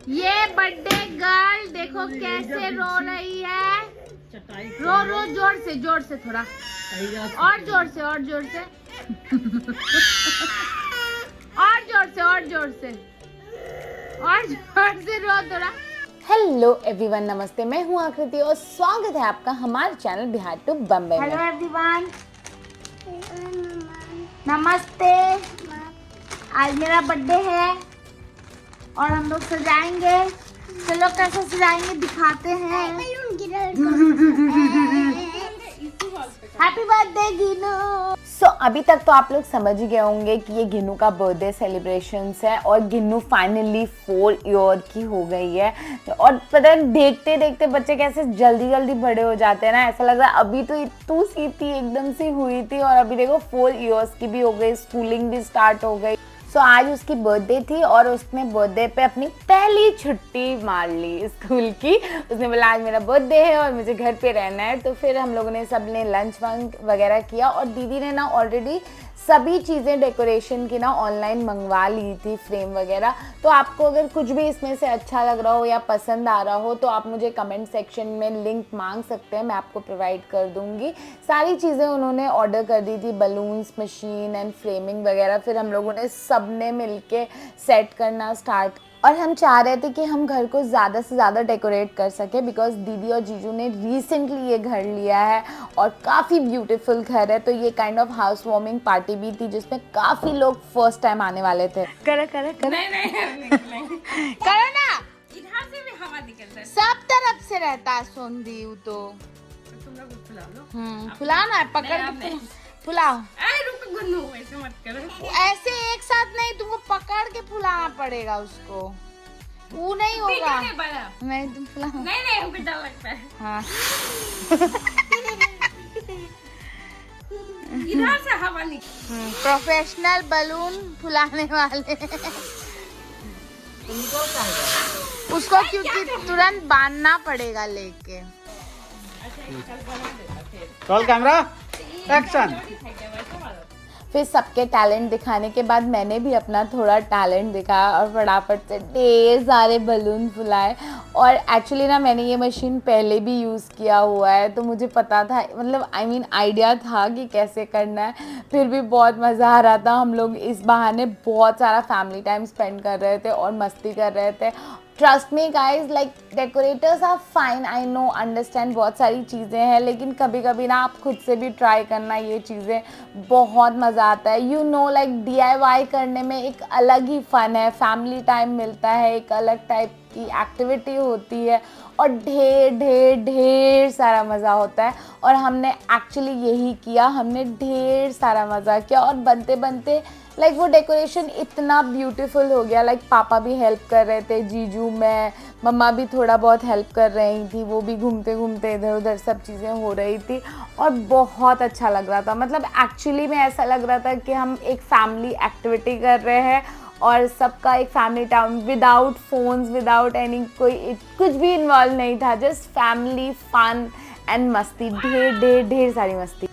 ये birthday girl देखो कैसे रो रही है। रो रो जोर से थोड़ा और जोर से और जोर से और जोर से और जोर से और जोर से रो थोड़ा। हेलो एवरीवन, नमस्ते। मैं हूँ आकृति और स्वागत है आपका हमारे चैनल बिहार टू बम्बई में। हेलो एवरीवन, नमस्ते। आज मेरा बर्थडे है और हम लोग सजाएंगे। चलो कैसे सजाएंगे दिखाते हैं। Happy birthday गिनू। सो अभी तक तो आप लोग समझ ही गए होंगे कि ये गिन्नू का बर्थडे सेलिब्रेशंस है और गिन्नू फाइनली 4 ईयर की हो गई है। और पता है, देखते देखते बच्चे कैसे जल्दी जल्दी बड़े हो जाते हैं ना। ऐसा लग रहा है अभी तो इतनी सी थी, एकदम से हुई थी और अभी देखो 4 ईयर्स की भी हो गई, स्कूलिंग भी स्टार्ट हो गई। सो आज उसकी बर्थडे थी और उसने बर्थडे पे अपनी पहली छुट्टी मार ली स्कूल की। उसने बोला आज मेरा बर्थडे है और मुझे घर पे रहना है। तो फिर हम लोगों ने सबने लंच वंच वगैरह किया और दीदी ने ना ऑलरेडी सभी चीज़ें डेकोरेशन की ना ऑनलाइन मंगवा ली थी, फ्रेम वगैरह। तो आपको अगर कुछ भी इसमें से अच्छा लग रहा हो या पसंद आ रहा हो तो आप मुझे कमेंट सेक्शन में लिंक मांग सकते हैं, मैं आपको प्रोवाइड कर दूंगी। सारी चीज़ें उन्होंने ऑर्डर कर दी थी, बलून्स, मशीन एंड फ्रेमिंग वगैरह। फिर हम लोगों ने सबने मिलके सेट करना स्टार्ट और हम चाह रहे थे कि हम घर को ज़्यादा से ज़्यादा डेकोरेट कर सके बिकॉज दीदी और जीजू ने रिसेंटली ये घर लिया है और काफ़ी ब्यूटीफुल घर है। तो ये kind of house warming party भी थी जिसमें काफ़ी लोग फर्स्ट टाइम आने वाले थे। करो करो करो नहीं करो ना, इधर से भी हवा निकलता है, सब तरफ से रहता है सोंधी तो तुम लोग फुला लो। फुलाना है, पकड़ के फुलाओ। रुक गुन्नू, ऐसे मत करो। ऐसे एक साथ नहीं, तुमको पकड़ के फुलाना पड़ेगा उसको। वो नहीं होगा। नहीं तुम फुलाओ। नहीं हमको डर लगता है। हाँ इधर से हवा निकल। प्रोफेशनल बलून फुलाने वाले। उसको क्योंकि तुरंत बांधना पड़ेगा लेके। Roll camera action. फिर सबके टैलेंट दिखाने के बाद मैंने भी अपना थोड़ा टैलेंट दिखाया और फटाफट से ढेर सारे बलून फुलाए। और एक्चुअली ना मैंने ये मशीन पहले भी यूज़ किया हुआ है तो मुझे पता था, मतलब आइडिया था कि कैसे करना है। फिर भी बहुत मज़ा आ रहा था। हम लोग इस बहाने बहुत सारा फैमिली टाइम स्पेंड कर रहे थे और मस्ती कर रहे थे। Trust me guys, like decorators are fine, I know, understand, बहुत सारी चीज़ें हैं, लेकिन कभी कभी ना आप खुद से भी ट्राई करना ये चीज़ें, बहुत मज़ा आता है। यू नो, लाइक DIY करने में एक अलग ही फ़न है, फैमिली टाइम मिलता है, एक अलग टाइप की एक्टिविटी होती है और ढेर ढेर ढेर सारा मज़ा होता है। और हमने एक्चुअली यही किया, हमने ढेर सारा मज़ा किया और बनते बनते लाइक वो डेकोरेशन इतना ब्यूटीफुल हो गया। लाइक पापा भी हेल्प कर रहे थे, जीजू, मैं, मम्मा भी थोड़ा बहुत हेल्प कर रही थी, वो भी घूमते घूमते इधर उधर सब चीज़ें हो रही थी और बहुत अच्छा लग रहा था। मतलब एक्चुअली में ऐसा लग रहा था कि हम एक फैमिली एक्टिविटी कर रहे हैं और सबका एक family time, without phones, without any कोई कुछ भी इन्वॉल्व नहीं था, जस्ट फैमिली फन एंड मस्ती, ढेर ढेर ढेर सारी मस्ती।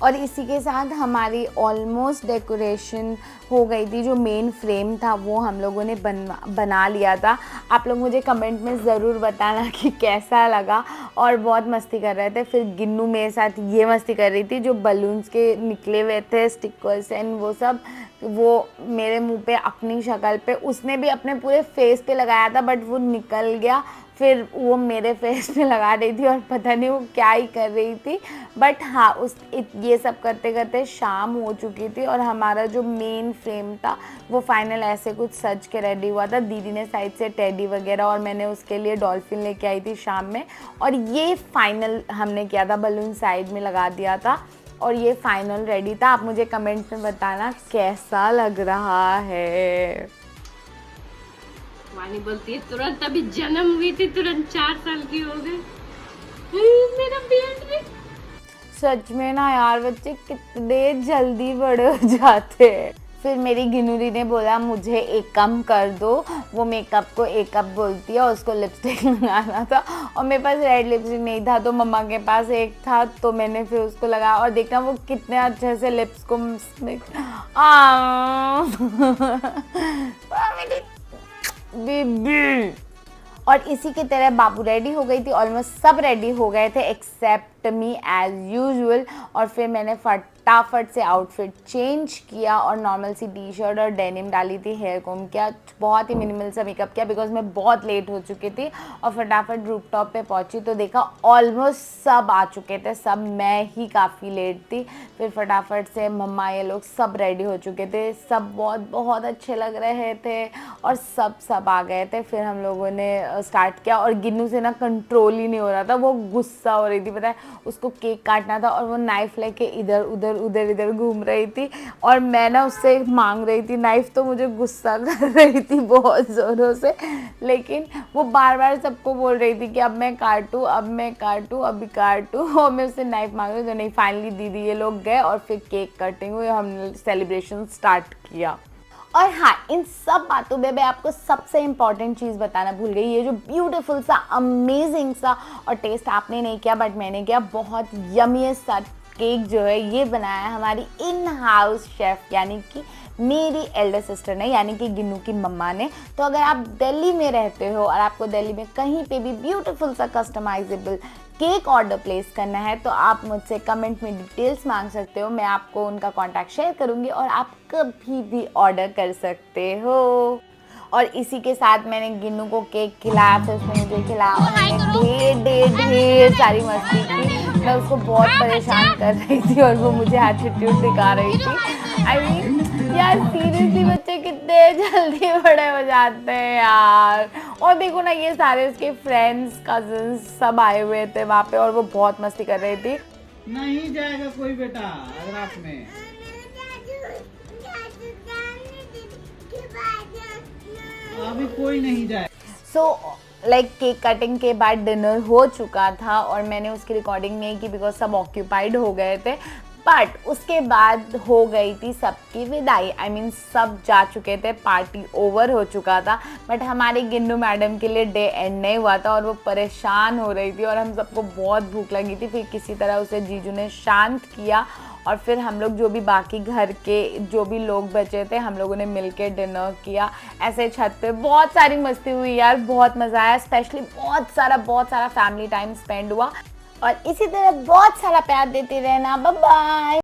और इसी के साथ हमारी ऑलमोस्ट डेकोरेशन हो गई थी। जो मेन फ्रेम था वो हम लोगों ने बना लिया था। आप लोग मुझे कमेंट में ज़रूर बताना कि कैसा लगा। और बहुत मस्ती कर रहे थे। फिर गिन्नू मेरे साथ ये मस्ती कर रही थी, जो बलून्स के निकले हुए थे स्टिकर्स एंड वो सब, वो मेरे मुंह पे, अपनी शक्ल पे, उसने भी अपने पूरे फेस पे लगाया था बट वो निकल गया। फिर वो मेरे फेस पे लगा रही थी और पता नहीं वो क्या ही कर रही थी। बट हाँ, ये सब करते करते शाम हो चुकी थी और हमारा जो मेन फ्रेम था वो फाइनल ऐसे कुछ सज के रेडी हुआ था। दीदी ने साइड से टेडी वगैरह और मैंने उसके लिए डॉल्फिन लेके आई थी शाम में। और ये फाइनल हमने किया था, बलून साइड में लगा दिया था और ये फाइनल रेडी था। आप मुझे कमेंट में बताना कैसा लग रहा है। वानी बोलती है तुरंत अभी जन्म हुई थी, तुरंत 4 साल की हो गई मेरा बेबी। सच में ना यार, बच्चे कितने जल्दी बड़े हो जाते हैं। फिर मेरी गिनूरी ने बोला मुझे एक कम कर दो, वो मेकअप को एक कप बोलती है, उसको लिपस्टिक लगाना था और मेरे पास रेड लिपस्टिक नहीं था तो मम्मा के पास एक था तो मैंने फिर उसको लगाया और देखना वो कितने अच्छे से लिप्स को बेबी। और इसी की तरह बाबू रेडी हो गई थी, ऑलमोस्ट सब रेडी हो गए थे एक्सेप्ट मी एज यूजुअल। और फिर मैंने फटाफट से आउटफिट चेंज किया और नॉर्मल सी टी शर्ट और डेनिम डाली थी, हेयर कॉम किया, बहुत ही मिनिमल सा मेकअप किया बिकॉज मैं बहुत लेट हो चुकी थी और फटाफट रूफ टॉप पे पहुंची तो देखा ऑलमोस्ट सब आ चुके थे, सब मैं ही काफ़ी लेट थी। फिर फटाफट से मम्मा ये लोग सब रेडी हो चुके थे, सब बहुत बहुत अच्छे लग रहे थे और सब आ गए थे। फिर हम लोगों ने स्टार्ट किया और गिन्नू से ना कंट्रोल ही नहीं हो रहा था, वो गुस्सा हो रही थी, पता है उसको केक काटना था और वो नाइफ लेके इधर उधर घूम रही थी और मैं ना उससे मांग रही थी नाइफ, तो मुझे गुस्सा कर रही थी बहुत ज़ोरों से, लेकिन वो बार बार सबको बोल रही थी कि अब मैं काटूँ अभी काटूँ और मैं उससे नाइफ मांग रही हूँ। तो नहीं, फाइनली दीदी ये लोग गए और फिर केक कटिंग हुई, हमने सेलिब्रेशन स्टार्ट किया। और हाँ, इन सब बातों में मैं आपको सबसे इम्पॉर्टेंट चीज़ बताना भूल गई, ये जो ब्यूटीफुल सा अमेजिंग सा, और टेस्ट आपने नहीं किया बट मैंने किया, बहुत यमी सा केक जो है ये बनाया है हमारी इन हाउस शेफ़ यानी कि मेरी एल्डर सिस्टर ने, यानी कि गिन्नू की मम्मा ने। तो अगर आप दिल्ली में रहते हो और आपको दिल्ली में कहीं पे भी ब्यूटीफुल सा कस्टमाइजेबल केक ऑर्डर प्लेस करना है तो आप मुझसे कमेंट में डिटेल्स मांग सकते हो, मैं आपको उनका कॉन्टैक्ट शेयर करूँगी और आप कभी भी ऑर्डर कर सकते हो। और इसी के साथ मैंने गिन्नू को केक खिलाया, फिर उसने मुझे खिलाया और हमने ढेर सारी मस्ती की। मैं उसको बहुत परेशान कर रही थी और वो मुझे एटीट्यूड दिखा रही थी। आई मीन यार सीरियसली बच्चे कितने जल्दी बड़े हो जाते हैं यार। और देखो ना, ये सारे उसके फ्रेंड्स कजन्स सब आए हुए थे वहाँ पे और वो बहुत मस्ती कर रही थी। नहीं जाएगा कोई बेटा रात में। अभी कोई नहीं जाए। सो लाइक केक कटिंग के बाद डिनर हो चुका था और मैंने उसकी रिकॉर्डिंग नहीं की बिकॉज सब ऑक्यूपाइड हो गए थे, बट उसके बाद हो गई थी सबकी विदाई। आई मीन सब जा चुके थे, पार्टी ओवर हो चुका था, बट हमारी गिन्नू मैडम के लिए डे एंड नहीं हुआ था और वो परेशान हो रही थी और हम सबको बहुत भूख लगी थी। फिर किसी तरह उसे जीजू ने शांत किया और फिर हम लोग जो भी बाकी घर के जो भी लोग बचे थे हम लोगों ने मिलके डिनर किया। ऐसे छत पे बहुत सारी मस्ती हुई यार, बहुत मज़ा आया, स्पेशली बहुत सारा फैमिली टाइम स्पेंड हुआ। और इसी तरह बहुत सारा प्यार देते रहना। Bye bye.